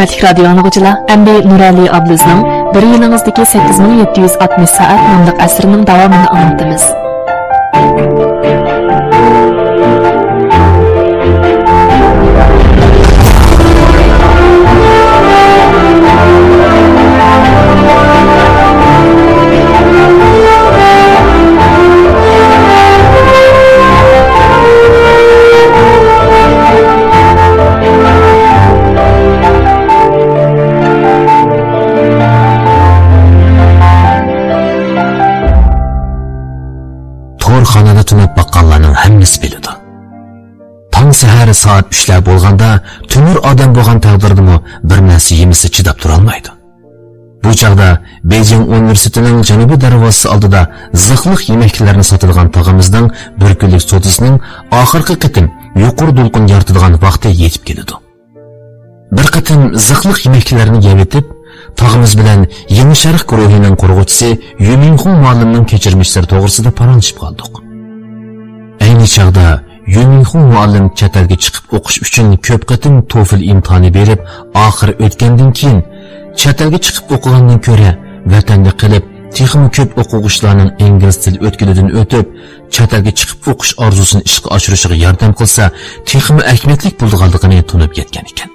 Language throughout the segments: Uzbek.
Hürmetli radyo anlıqçılar, Əmbi Nurali ablanızın bir yılınızdaki 8760 saat namlıq əsrinin davamını anlatımız. Xonada tunab baqqanlarning hammasi biladi. Tong sahari soat 3lar bo'lganda tumur odam bo'lgan taqdirdimi bir narsa yemisi chidab tura olmaydi. Bu chaqda Beijing universitetining janubiy darvozasi oldida ziqliq yemeklarni sotilgan tog'imizning bir kunlik sotisining oxirgi qitim yuqori to'lqin yaratadigan vaqti yetib keladi. Bir qitim ziqliq yemeklarni yeyib tog'imiz bilan Yangi Sharq guruhining qurg'uvchisi Yu Minxun muallimning kechirmishlari to'g'risida paranjib qoldik. Ayni chaqda Yu Minxun muallim chet elga chiqib o'qish uchun ko'p qatim TOEFL imtihoni berib, oxiri o'tgandan keyin chet elga chiqib o'qigandan ko'ra vatanda qilib, texnik ko'p o'quvchilarning ingliz tili o'tkilidan o'tib, chet elga chiqib o'qish orzusini ishga oshirishiga yordam qilsa, texnik ahmadlik bo'lganligini tunib yetgan ekan.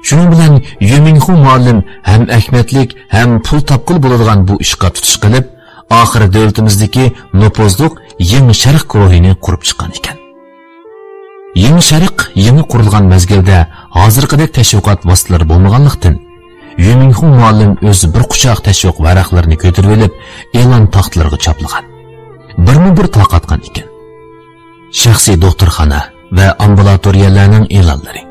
Shuning bilan Yu Minxun muallim ham ahmadlik, ham pul topqil bo'ladigan bu ishga tutish qilib, oxiri davlatimizdagi nopozliq Yangi Sharq guruhini qurib chiqqan ekan. Yangi Sharq yangi qurilgan mezgilda hozirgidek tashviqot vositalari bo'lmaganlikdan Yu Minxun muallim o'zi bir quchoq tashviq varaqlarini ko'tarib olib, e'lon taxtlariga choplagan. Bir taqatgan ekan. Shaxsiy doktorxona va ambulatoriyalarning e'lonlari,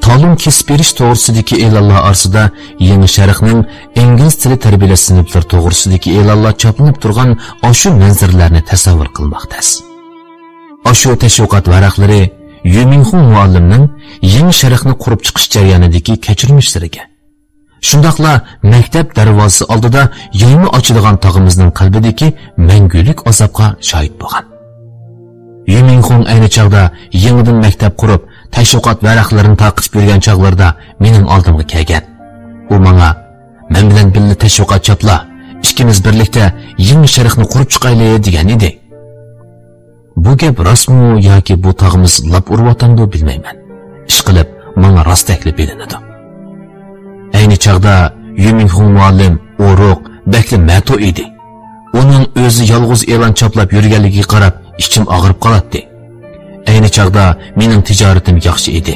ta'lim kesib berish to'g'risidagi e'lonlar orasida Yangi Sharqning ingliz tili tarbiyalash sinflari to'g'risidagi e'lonlar choplanib turgan oshu manzarlarni tasavvur qilmoqdasiz. Oshu tashviqot varaqlari Yu Minxun muallimning Yangi Sharqni qurib chiqish jarayonidagi kechirmishlariga, shundaqla maktab darvozasi oldida yangi ochilgan tog'imizning qalbidagi mangulik azobga shohid bo'lgan. Yu Minxun ayni chaqda yangidan maktab qurib, tashviqot varaqlarini taqib yurgan chaqlarda mening oldimga kelgan. U menga "Men bilan birga tashviqot chopla, ikkimiz birlikda Yangi Sharqni qurib chiqaylik" degan edi. Bu gap rostmi yoki bu tog'imiz lab urvatandi bilmayman. Ish qilib menga rost taklif elinadi. Ayni chaqda Yu Minxun muallim o'roq, bakli mato edi. Uning o'zi yolg'iz e'lon choplab yurganligiga qarab ichim og'rib qoladi. Ayni chaqda mening tijoratim yaxshi edi.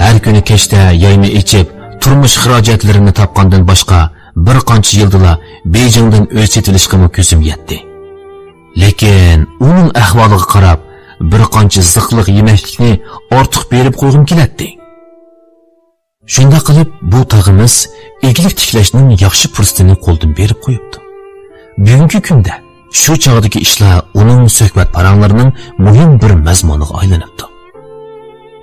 Har kuni kechda yayni ichib, turmush xarajatlarini topgandan boshqa bir qancha yildala Beijingdan o'z setilishga ko'zim yetdi. Lekin uning ahvoliga qarab, bir qancha ziqliq yemeklikni ortiq berib qo'ygim keladi. Shunda qilib bu tog'imiz eglik tiklashning yaxshi fursatini qo'ldan berib qo'yibdi. Bugungi kunda shu chog'dagi ishlar uning suhbat paranglarining muhim bir mazmuniga aylanibdi.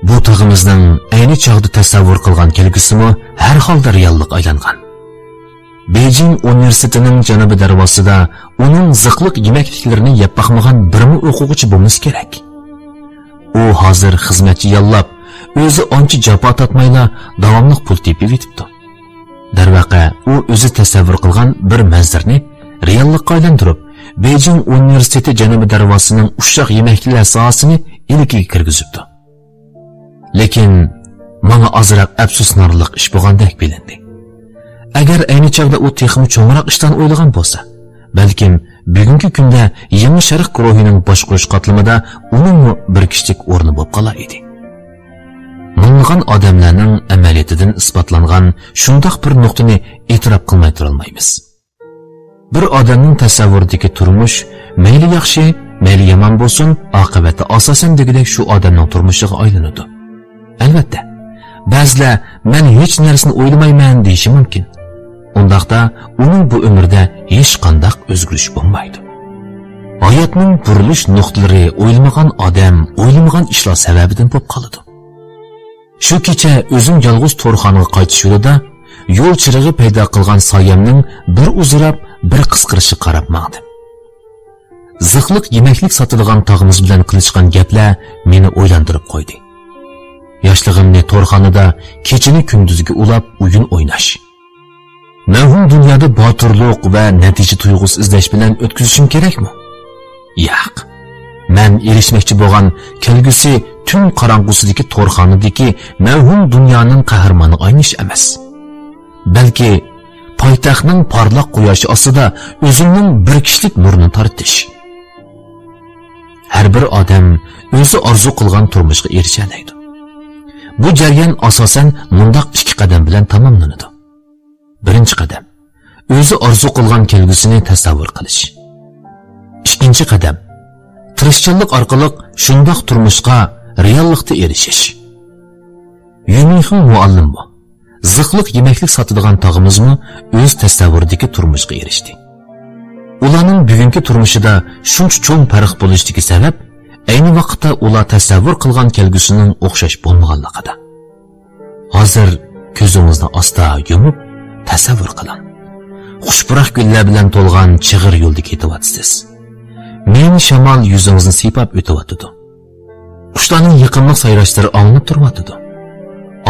Bu tog'imizning ayni chog'da tasavvur qilgan kelgusimi har holda reallik aylangan. Beijing universitetining janubiy darvozasida uning ziqliq yemekliklarini yeb baqmagan birmi o'quvchi bo'lmasa kerak. U hozir xizmatchi yollab, o'zi ancha jafo tortmayla davomli pul tepib yetibdi. Darvaqa u o'zi tasavvur qilgan bir manzarni reallikka aylantirib, Beijing universiteti janubiy darvozasining ushshoq yemeklar sohasini ilkiga kirgizibdi. Lekin menga ozroq afsuslanarli ish bo'lgandek bilindi. Agar ayni chaqda u texnik cho'ngroq ishdan o'ylagan bo'lsa, balkim bugungi kunda Yangi Sharq guruhining boshqarish qatlamida uning bir kichik o'rni bo'lib qolar edi. Ming'an odamlarning amaliyatidan isbotlangan shundoq bir nuqtani e'tirof qilmay tura olmaymiz. Bir odamning tasavvuridagi turmush mayli yaxshi, mayli yomon bo'lsin, oqibati asosan degidek shu odamning turmushiga aylanadi. Albatta, ba'zilar men hech narsani o'ylamayman deyishi mumkin. Undaqda uning bu umrda hech qanday o'zgarish bo'lmaydi. Hayotning burilish nuqtalari o'ylamagan odam, o'ylamagan ishlar sababidan bo'lib qoladi. Shu kecha o'zim yolg'iz to'rxonaga qaytish yo'lida yo'l chirig'i paydo qilgan soyamning bir uzrab, bir qisqirishi qarab maqdim. Ziqliq yemeklik sotilgan tog'imiz bilan qilishgan gaplar meni o'ylantirib qo'ydi. Yoshlig'imni to'rxonada kechini kunduzgi ulab o'yin o'ynash. Mavhum dunyoda botirlik va natija tuyg'usi izlash bilan o'tkazishim kerakmi? Yo'q. Men erishmoqchi bo'lgan kelgusi tun qorong'usidagi to'rxonadagi mavhum dunyoning qahramoni o'ynash emas. Balki poytaxtning porloq quyoshi ostida o'zimning bir kishilik nurini tortish. Har bir odam o'zi orzu qilgan turmushga erisha oladi. Bu jarayon asosan mundaq ikki qadam bilan tamomlanadi. Birinchi qadam o'zi orzu qilgan kelgusini tasavvur qilish. Ikkinchi qadam tirishchilik orqali shundoq turmushga reallikda erishish. Yumixin muallim bu. Ziqliq yemeklik sotadigan tog'imizmi o'z tasavvuridagi turmushga erishdi. Ularning bugungi turmushida shuncha cho'ng farq bo'lishdagi sabab ayni vaqtda ular tasavvur qilgan kelgusining o'xshash bo'lmaganligida. Hozir ko'zingizni asta yumib tasavvur qiling. Xushpurak gullar bilan to'lgan chig'ir yo'lda ketyapsiz. Men shamol yuzingizni siypab o'tyapti. Qushlarning yiqimliq sayrashlari anglab turyapti.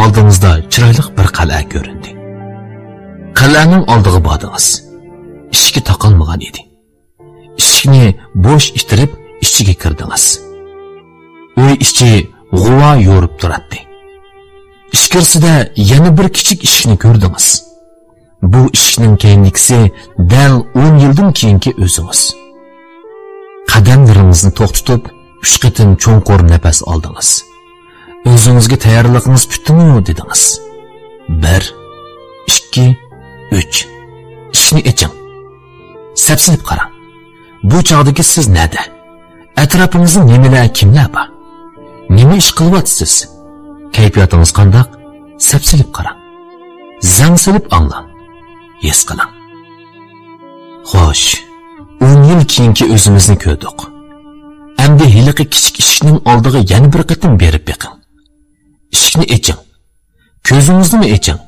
Oldingizda chiroyli bir qal'a ko'rindi. Qal'aning oldiga bordingiz. Ishga taqalmagan edi. Ishikni bo'sh itirib ichiga kirdingiz. Uy ichi g'uva yo'rib turadi. Ichkarisida yana bir kichik ishikni ko'rdingiz. Bu ishikning keyinlikisi dal 10 yildan keyingi o'zingiz. Qadamlaringizni to'xtatib, 3 qitim cho'nqur nafas oldingiz. O'zingizga tayyorligingiz bitdimi dedingiz. 1 2 3 ishni eching. Sapsilib qarang. Bu chog'dagi siz nada? Atrofingizda nimalar, kimlar bor? Nima ish qilyapsiz? Kayfiyatingiz qanday? Sapsilib qarang. Zangsilib anglang. His qiling. Xo'sh, 10 yil keyingi o'zimizni ko'rdik. Endi hiliqi kichik ishikning oldiga yana bir qatim berib beqing. Ishikni eching. Ko'zingizni eching.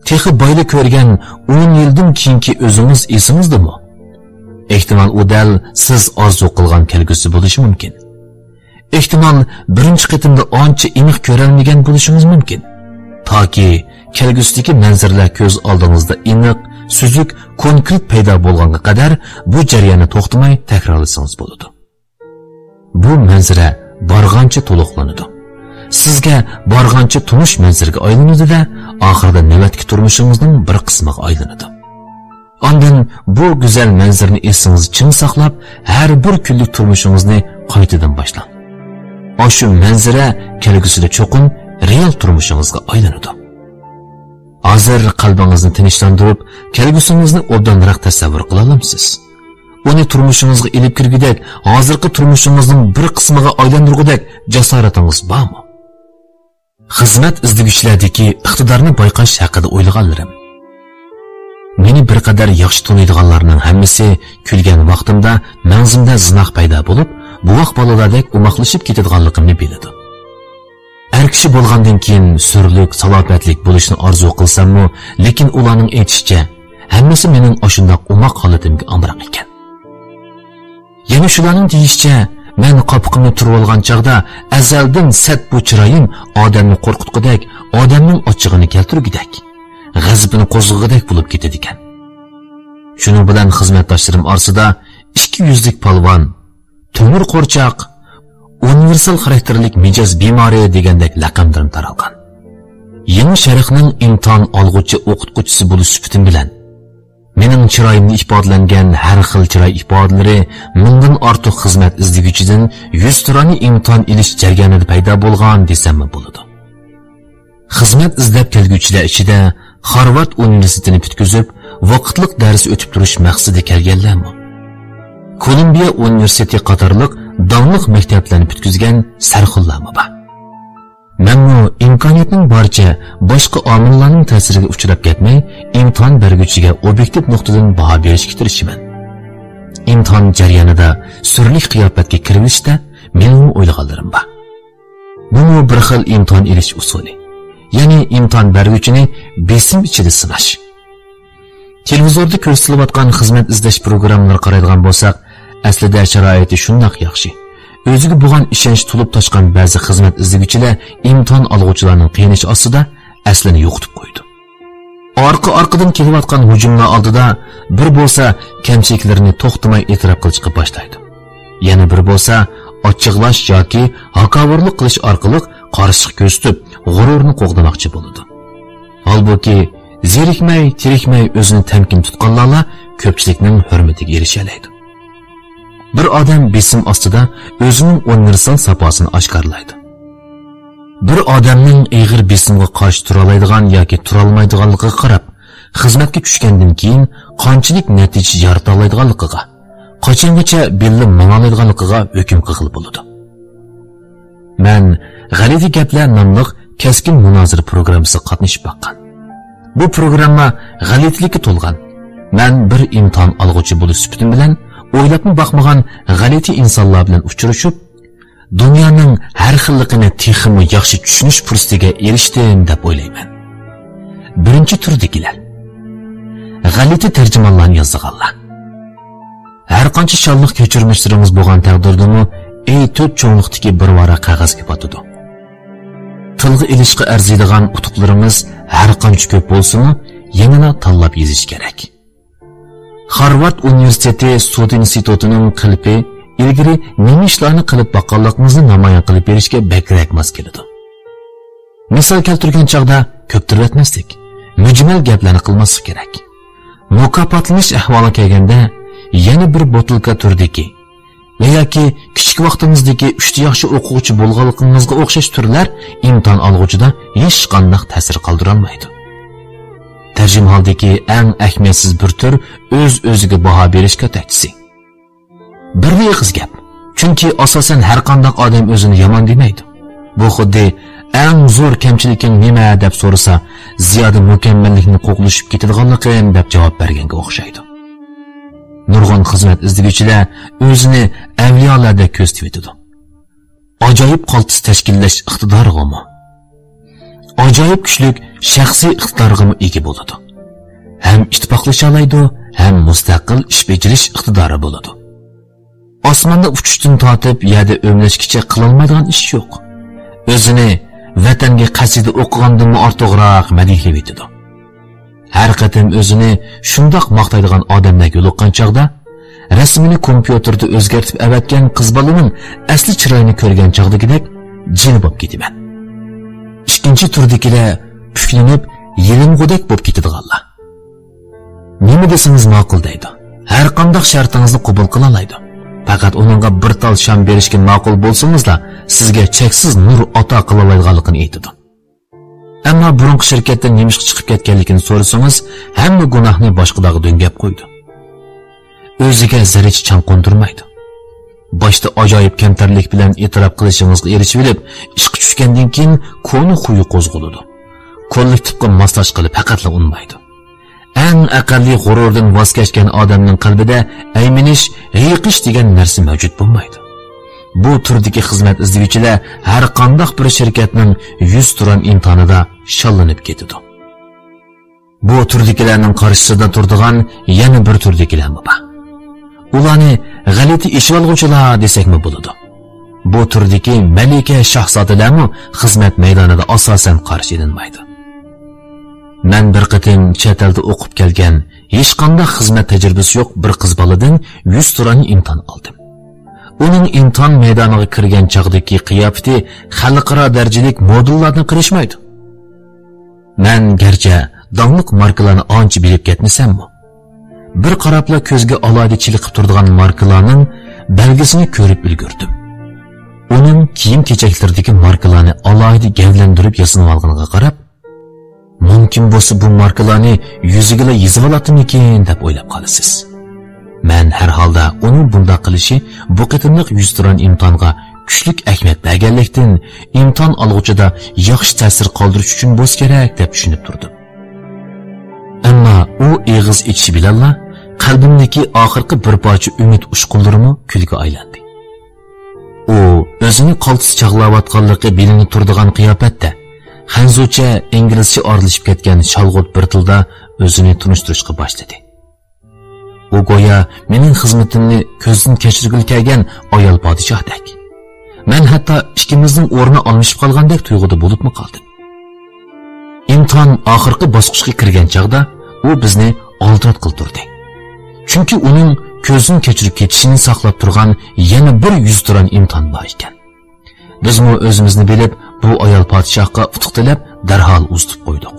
Texi boyla ko'rgan 10 yildan keyingi o'zingiz esingizdami? Ehtimal u dal siz orzu qilgan kelgusi bo'lishi mumkin. Ehtimal birinchi qatimda ancha aniq ko'rolmagan bo'lishingiz mumkin. Toki kelgusidagi manzaralar ko'z oldingizda aniq, suzuk, konkret paydo bo'lgunga qadar bu jarayonni to'xtamay takrorlasangiz bo'ladi. Bu manzara borgancha to'liqlanadi. Sizga borgancha tunish manzaraga aylanadi-da, oxirida navbatgi turmushingizning bir qismiga aylanadi. Ondan bu go'zal manzarani esingiz chin saqlab, har bir kunlik turmushingizni qaytadan boshlang. Shu manzara kelgusida cho'qin real turmushingizga aylanadi. Hozir qalbingizni tinchlantirib, kelgusingizni obdanroq tasavvur qila olamsiz. Uni turmushingizga elib kirgudek, hozirgi turmushingizning bir qismiga aylantirgudek jasoratingiz bormi? Xizmat izlaguvchilardagi iqtidorni bayqash haqida o'ylaganlarim. Meni bir qadar yaxshi taniydiganlarning hammasi kulgan vaqtimda mangzimda zinoq paydo bo'lib, bu vaqt bolalardek umoqlashib ketadiganligimni biladi. Har kishi bo'lgandan keyin surlik, salobatlik bo'lishni orzu qilsam-mu, lekin ularning aytishicha, hammasi mening oshundoq umoq holatimga amroq ekan. Yana shularning deyishicha, men qopqimni turib olgan chaqda azaldan sat bu chiroyim odamni qo'rqitgudek, odamning ochig'ini keltirgudek, g'azabini qo'zg'agudek bo'lib ketadi ekan. Shuning bilan xizmatdoshlarim orasida 200lik polvon, to'mir qo'rchoq, universal xarakterlik mijoz bemori degandek laqamlarni taralgan. Yangi sharqning imtihon olg'uchi o'qituvchisi bo'lish sifatim bilan mening chiroyimni ifodalangan har xil chiroy ifodalari mingdan ortiq xizmat izlaguvchidan 100 turani imtihon ilish jarayonida paydo bo'lgan desam bo'ladi. Xizmat izlab kelguvchilar ichida Harvard universitetini bitkizib, vaqtliq dars o'tib turish maqsadida kelganlarmi? Kolumbiya universiteti qatorliq davlat maktablarini bitkizgan sarxillarmi bor? Menmu imkoniyatning barcha boshqa omillarning ta'siriga uchrab ketmay, imtihon beruvchiga obyektiv nuqtadan baho berishga tirishaman. Imtihon jarayonida surlik qiyofatga kirishda mening o'ylaganlarim bor. Bu bir xil imtihon elish usuli. Ya'ni imtihon beruvchini besim ichida sinash. Televizorda ko'rsatilayotgan xizmat izlash programmalari qaraydigan bo'lsak, aslida sharoiti shundoq yaxshi. o'ziga bo'lgan ishonch to'lib toshgan ba'zi xizmat izlaguvchilar imtihon olg'uvchilarning qiyinishi ostida aslini yo'qotib qo'ydi. Orqa-orqadan kelayotgan hujumlar oldida bir bo'lsa kamchiliklarini to'xtamay e'tirof qilishga boshlaydi. Yana bir bo'lsa ochiqlash yoki haqoratlik qilish orqali qarshilik ko'rsatib, g'ururni qo'g'damoqchi bo'ladi. Holbuki zerikmay, tirikmay o'zini tamkin tutganlarla ko'pchilikning hurmatiga erisha oladi. Bir odam besim ostida o'zining universal saposini oshkorlaydi. Bir odamning ig'ir besimga qarshi tura oladigan yoki tura olmaydiganligiga qarab, xizmatga tushgandan keyin qanchalik natija yarata oladiganligiga, qachongacha belli mana oladiganligiga hukm qilib bo'ladi. Men G'alati gaplar nomli keskin munozara programmasida qatnashib boqqan. Bu programma g'alatilikka to'lgan. Men bir imtihon olg'uchi bo'lish sifatim bilan o'ylabmi boqmagan g'alati insonlar bilan uchrashib, dunyoning har xilligini texmi yaxshi tushunish fursatiga erishdim deb o'ylayman. Birinchi turdagilar. G'alati tarjimonlarni yozganlar. Har qancha shonliq kechirmishlarimiz bo'lgan taqdirdami, to'rt cho'nliqdagi bir varaq qog'ozga botadi. Tilga ilishga arziydigan utuqlarimiz har qancha ko'p bo'lsa-mu, yanada tanlab yozish kerak. Harvard Universiteti Sud institutining qilpi ilgari nima ishlarni qilib boqqanligimizni namoyon qilib berishga bakrak mos keladi. Misol keltirgan chog'da ko'ptirvatmaslik, mujmal gaplarni qilmaslik kerak. Mukofotlanish ahvoli kelganda yana bir botilka turdiki yoki kichik vaqtimizdagi 3 yaxshi o'quvchi bo'lganligimizga o'xshash turlar imtihon olg'uvchida hech qanday ta'sir qoldira olmaydi. Tarjimahaldagi eng ahamiyatsiz bir tur o'z-o'ziga baho berish ko'takchisi. Bir eg'iz gap. Chunki asosan har qanday odam o'zini yomon demaydi. Bu xuddi eng zo'r kamchiliking nima deb so'rasa, ziyoda mukammallikni qo'qlashib ketadiganligim deb javob berganga o'xshaydi. Nurg'un xizmat izlaguvchilar o'zini avliyolarda ko'rsatib etadi. Ajoyib qaltis tashkillash iqtidoriga, ajoyib kuchlik shaxsiy iqtidorga ega bo'ladi. Ham ittifoqlasha oladi, ham mustaqil ish bajarish iqtidori bo'ladi. Osmonda uchishdan tortib, yerda o'mlashgacha qilolmaydigan ish yo'q. O'zini vatanga qasida o'qigandan ortiqroq madhihlab etadi. Har qatim o'zini shundoq maqtaydigan odamlarga yo'liqqan chog'da rasmini kompyuterda o'zgartib avatgan qiz bolaning asli chiroyini ko'rgan chog'dagidek jin bo'lib ketaman. Ikkinchi turdagilar puklanib, yeling'udek bo'lib ketadiganlar. Nima desangiz ma'qul deydi. Har qanday shartingizni qabul qila oladi. Faqat uningga bir tal sham berishga ma'qul bo'lsangizlar, sizga cheksiz nur ato qila oladiganligini aytadi. Ammo burungi shirkatdan nemishga chiqib ketganligini so'rasangiz, hamma gunohni boshqalarga do'ngab qo'ydi. O'ziga zarich cham qo'ndirmaydi. Boshda ajoyib kamtarlik bilan e'tirof qilishingizga erishib olib, ishga tushgandan keyin ko'ni xuyi qo'zg'aladi. Kollektivga moslash qilib faqatla unmaydi. Eng aqalli g'ururdan voz kechgan odamning qalbida ayminish, yiqish degan narsa mavjud bo'lmaydi. Bu turdagi xizmat izlaguvchilar har qanday bir shirkatning 100 turan imtihonida shallanib ketadi. Bu turdagilarning qarshisida turadigan yana bir turdagilar bor. Ularni g'alati ish olg'uvchilar desakmi bo'ladi. Bu turdagi malika shahzodalarmi xizmat maydonida asosan qarshi elinmaydi. Men bir qatim chet elda o'qib kelgan, hech qanday xizmat tajribasi yo'q bir qiz boladan 100 turanli imtihon oldim. Uning imtihon maydoniga kirgan chog'dagi qiyofati xalqaro darajalik modellardan qirishmaydi. Men garchi donliq markalarni ancha bilib ketmasammi, bir qarabla ko'zga alohida chiliqib turadigan markalarning belgisini ko'rib ulgurdim. Uning kiyim-kechaklaridagi markalarni alohida gavlandirib yasinib olganiga qarab, mumkin bo'lsa bu markalarni yuziga yozib oladimikin deb o'ylab qolasiz. Men har holda uning bunday qilishi bu qitimliq 100 turan imtihonga kuchlik ahamiyat berganlikdan imtihon olg'uchida yaxshi ta'sir qoldirish uchun bo'lish kerak deb tushunib turdim. Ammo u eg'iz ichishi bilanla qalbimdagi oxirgi bir parcha umid ushqunlarimi kulga aylandi. U o'zini qaltis chaqlayotganligi bilinib turadigan qiyofatda hanzucha inglizcha orlishib ketgan shalg'ut bir tilda o'zini tunishtirishga boshladi. U go'yo mening xizmatimni ko'zdan kechirgil kelgan ayol podshohdek. men hatto ikkimizning o'rni almashib qolgandek tuyg'uda bo'libmi qoldim. İmtihan oxirgi bosqichga kirgan chaqda u bizni oldirat qildirdi. Chunki uning ko'zini kechirib ketishini saqlab turgan yana bir 100 turan imtihon bor ekan. Biz mu o'zimizni bilib, bu ayol podshohga utuq tilab, darhol uztib qo'ydik.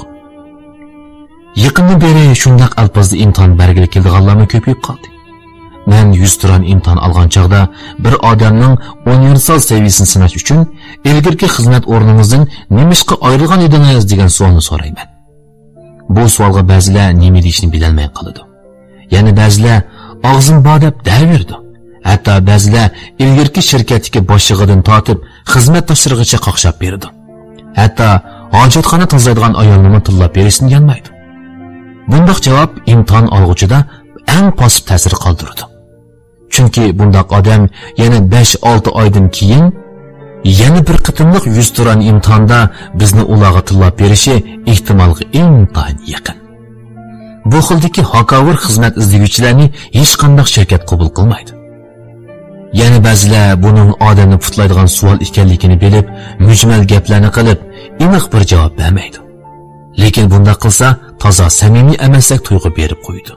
Yaqindan beri shundaq alpozda imtihon bergili kelganlarni ko'payib qoldi. Men 100 turan imtihon olgan chaqda bir odamning universal seviyasini sinash uchun ilgirki xizmat o'rningizdan nimishqa ayrilgan edingiz degan savolni so'rayman. Bu savolga ba'zilar nima deyishni bilolmay qoladi. Ya'ni ba'zilar og'zim bor deb daverdi. Hatto ba'zilar ilgirki shirkatdagi boshlig'idan tortib xizmatdoshlarigacha qaqshab berdi. Hatto hojatxona tozaydigan ayolni tillab berishni yanmaydi. Bundaq javob imtihon olg'uchida eng pasib ta'sir qoldirdi. Chunki bundaq odam yana 5-6 oydan keyin yana bir qitimliq 100 turan imtihonda bizni ularga tillab berishi ehtimolga intayin yaqin. Bu xildagi hokavir xizmat izlaguvchilarni hech qanday shirkat qabul qilmaydi. Yana ba'zilar buning odamni putlaydigan savol ekanligini bilib, mujmal gaplarni qilib, aniq bir javob bermaydi. Lekin bunda qilsa, toza samimiy emaslik tuyg'u berib qo'ydi.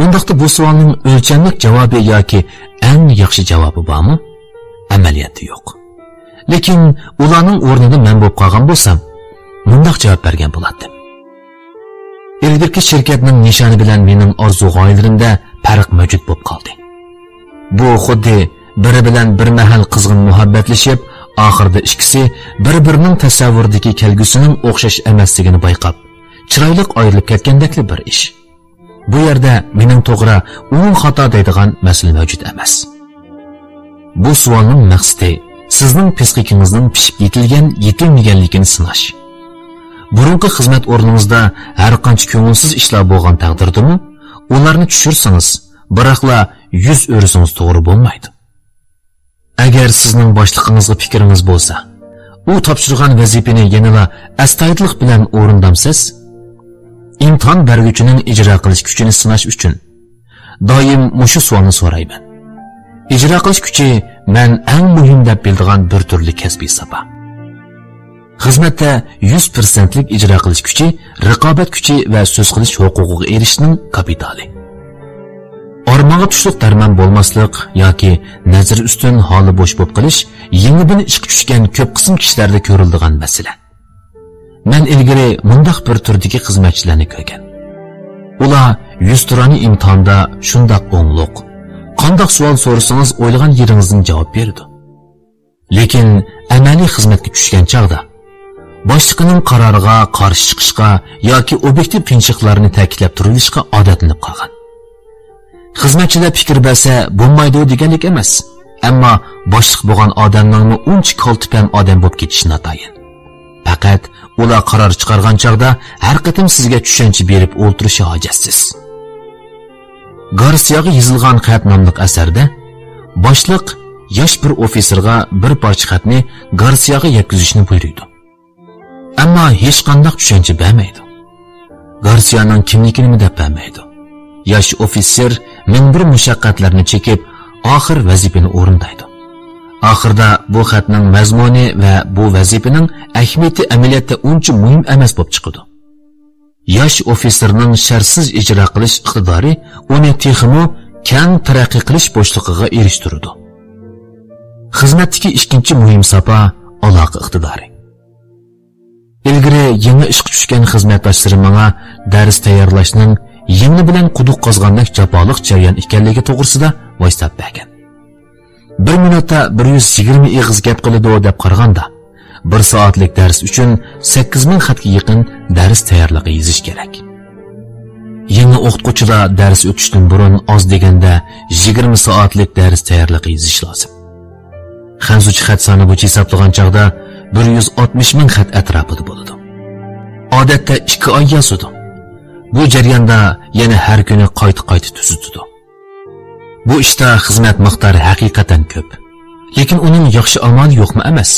Undaqda bu savolning o'lchamlik javobi yoki eng yaxshi javobi bormi? Amaliyotda yo'q. Lekin ularning o'rnida men bo'lib qolgan bo'lsam, mundaq javob bergan bo'lardim. Ilgirki shirkatning nishoni bilan mening orzu-g'oyalarimda farq mavjud bo'lib qoldi. Bu xuddi biri bilan bir mahal qizg'in muhabbatlashib, oxirida ikkisi bir-birining tasavvuridagi kelgusining o'xshash emasligini bayqab, chiroyli ayrilib ketgandekli bir ish. Bu yerda mening to'g'ri, uning xato deydigan masala mavjud emas. Bu savolning maqsadi sizning psixikingizning pishib yetilmaganligini sinash. Burungi xizmat o'rningizda har qancha ko'ngilsiz ishlar bo'lgan taqdirdami, ularni tushirsangiz, biroqla 100 o'risingiz to'g'ri bo'lmaydi. Agar sizning boshlig'ingizga fikringiz bo'lsa, u topshirgan vazifani yanada astoydillik bilan o'rindamsiz, imtihon beruvchining ijro qilish kuchini sinash uchun doim mushu savolni so'rayman. Ijro qilish kuchi men eng muhim deb bildigan bir turli kasbiy soha. Xizmatda 100%lik ijro qilish kuchi, raqobat kuchi va so'z qilish huquqiga erishishning kapitali. Ormaga tushliq darmon bo'lmaslik yoki nazar ustun holi bo'sh bo'lib qilish yengibini ishga tushgan ko'p qism kishilarda ko'riladigan masala. Men ilgari mundaq bir turdagi xizmatchilarni ko'rgan. Ular 100 turani imtihonda shundaq o'ngluq, qanday savol so'rasangiz o'ylagan yeringizdan javob berdi. Lekin amaliy xizmatga tushgan chaqda boshliqning qaroriga qarshi chiqishga yoki obyektiv qiyinchiliklarni ta'kidlab turilishga odatlanib qolgan. Xizmatchilar fikr bersa bo'lmaydi deganlik emas, ammo boshliq bo'lgan odamning uncha koltipam odam bo'lib ketishi notayin. Faqat ular qaror chiqargan chaqda har qatim sizga tushuncha berib o'ltirishi hojatsiz. Garsiyaga yozilgan xat nomli asarda boshliq yosh bir ofitserga bir parcha xatni Garsiyaga yetkazishni buyurdi. Ammo hech qanday tushuncha bermaydi. Garsiyaning kimligini deb bermaydi. Yosh ofitser men bir mushaqqatlarni chekib, oxir vazifani o'rindaydi. Oxirda bu xatning mazmuni va bu vazifaning ahamiyati amaliyotda uncha muhim emas bo'lib chiqadi. Yosh ofitserning shartsiz ijro qilish iqtidori uni texmo keng taraqqiy qilish bo'shlig'iga erishtirdi. Xizmatdagi ikkinchi muhim soha aloqa iqtidori. Ilgari yangi ishga tushgan xizmatdoshlarim menga dars tayyorlashning yangi bilan quduq qozgandek jafoliq jarayon ekanligi to'g'risida vositab bergan. 1 minutda 120 ig'iz gap qiladi deb qaraganda, 1 soatlik dars uchun 8000 xatga yaqin dars tayyorligi yozish kerak. Yangi o'qituvchida dars o'tishdan burun oz deganda 20 soatlik dars tayyorligi yozish lozim. Xanzuchi xat soni bo'yicha hisoblagan chaqda 160 ming xat atrofida bo'ladi. Odatda 2 oy yozadi. Bu jarayonda yana har kuni qayta tuzitadi. Bu ishda xizmat miqdori haqiqatan ko'p. Lekin uning yaxshi amali yo'qmi emas.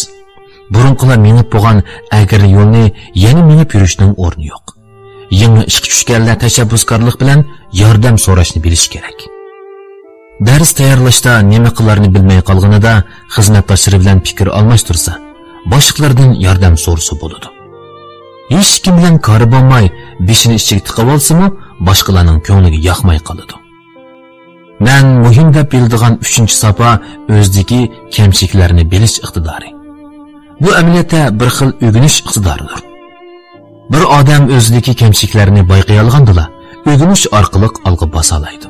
Burunqilar minib bo'lgan agar yo'lni yana minib yurishning o'rni yo'q. Yangi ishga tushganlar tashabbuskorlik bilan yordam so'rashni bilish kerak. dars tayyorlashda nima qilarini bilmay qolganida xizmatdoshlari bilan fikr almashtirsa, boshliqlardan yordam so'rasa bo'ladi. Hech kim bilan kori bo'lmay, beshini ichiga tiqib olsa-mu, boshqalarning ko'ngliga yoqmay qoladi. Men muhim deb biladigan 3-sopa o'zdagi kamchiliklarni bilish iqtidori. Bu amaliyotda bir xil o'rganish iqtidoridir. Bir odam o'zidagi kamchiliklarni bayqay olganda, o'rganish orqali olg'a bosa oladi.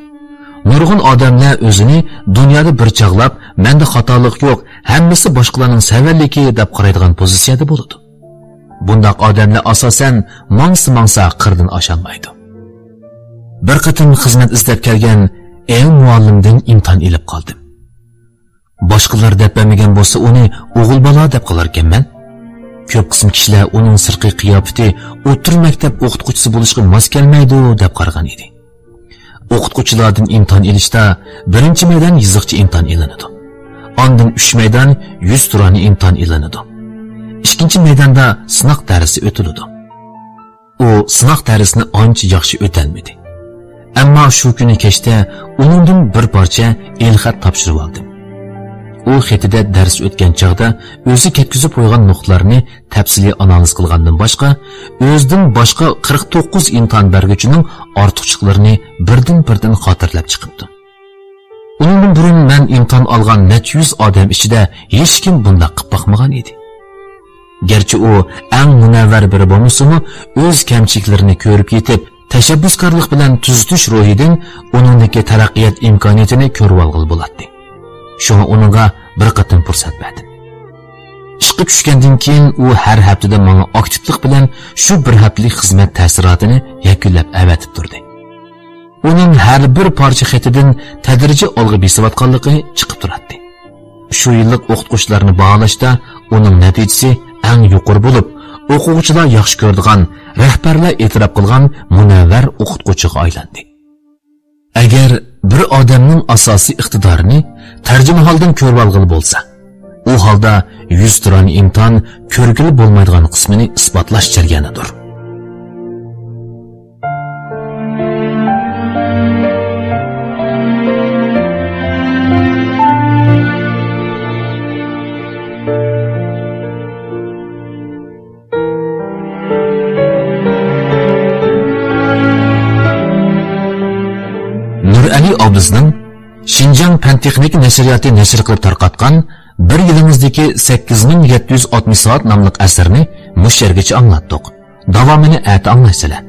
Nurg'un odamlar o'zini dunyoda bir chaqlab, menda xatolik yo'q, hammasi boshqalarning savarligi deb qaraydigan pozitsiyada bo'ladi. Bundaq odamlar asosan mangsa qirdan osholmaydi. Bir qatim xizmat izlab kelgan muallimdan imtihon ilib qoldim. Boshqalar deb bermagan bo'lsa, uni o'g'il bola deb qolar ekanman. Ko'p qism kishilar uning sirqiy qiyofati o'tir maktab o'qituvchisi bo'lishga mos kelmaydi deb qaragan edi. O'qituvchilardan imtihon ilishda birinchi maydon yiziqchi imtihon ilinadi. Ondan 3 maydon 100 turani imtihon ilinadi. Ikkinchi maydonda sinaq darsi o'tiladi. U sinaq darsini ancha yaxshi o'tolmadi. Ammo shu kuni kechda uningdan bir parcha el-xat topshirib oldim. U xatida dars o'tgan chaqda o'zi ketkizib qo'ygan nuqtalarni tafsiliy analiz qilgandan boshqa, o'zidan boshqa 49 imtihon berguchining ortiqchiklarini birdan xotirlab chiqibdi. Undan burun men imtihon olgan necha yuz odam ichida hech kim bunday qilib boqmagan edi. Gerçi u eng munavvar biri bo'lsa-mu, o'z kamchiliklarini ko'rib yetib, tashabbuskorlik bilan tuzitish ruhidan uningdagi taraqqiyot imkoniyatini ko'rib olg'il bo'ladi. Shunga uningga bir qatim fursat berdim. Chiqib tushgandan keyin u har haftada menga aktivlik bilan shu bir haftalik xizmat ta'sirotini yakunlab avatib turdi. Uning har bir parcha xatidan tadrijiy olg'a besayotganligi chiqib turadi. Shu yillik o'qituvchilarni baholashda uning natijasi eng yuqori bo'lib, o'quvchilar yaxshi ko'radigan, rahbarlar e'tirof qilgan munavvar o'qituvchiga aylandi. Agar bir odamning asosiy iqtidorini tarjima holdan ko'rib olg'ili bo'lsa, u holda 100 turani imtihon ko'rgili bo'lmaydigan qismini isbotlash jarayonidir. Ali Abduzning Şinjan Pan-texnik nashriyati nashr qilib tarqatgan bir yilimizdagi 8760 soat nomli asarni mush yergacha anglatdik. Davomini ati anglaysizlar.